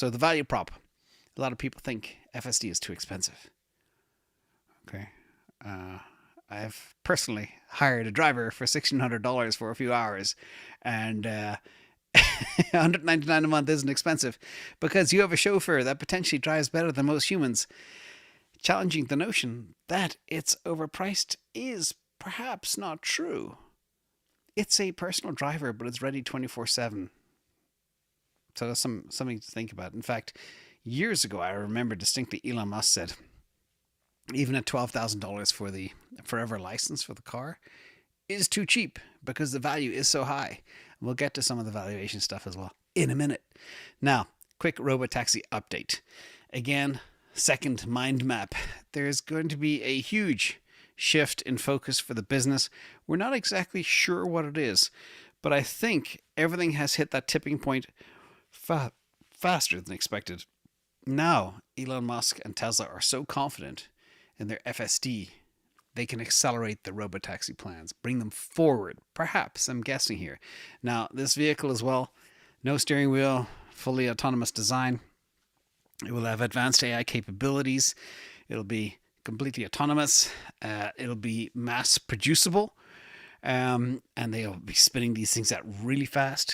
So the value prop. A lot of people think FSD is too expensive. Okay. I've personally hired a driver for $1,600 for a few hours, and $199 a month isn't expensive because you have a chauffeur that potentially drives better than most humans. Challenging the notion that it's overpriced is perhaps not true. It's a personal driver, but it's ready 24/7. So that's something to think about. In fact, years ago, I remember distinctly Elon Musk said, even at $12,000 for the forever license for the car is too cheap because the value is so high. We'll get to some of the valuation stuff as well in a minute. Now, quick robotaxi update. Again, second mind map. There's going to be a huge shift in focus for the business. We're not exactly sure what it is, but I think everything has hit that tipping point faster than expected. Now, Elon Musk and Tesla are so confident in their FSD, they can accelerate the robotaxi plans, bring them forward. Perhaps, I'm guessing here. Now, this vehicle as well, no steering wheel, fully autonomous design. It will have advanced AI capabilities. It'll be completely autonomous. It'll be mass producible. And they'll be spinning these things out really fast.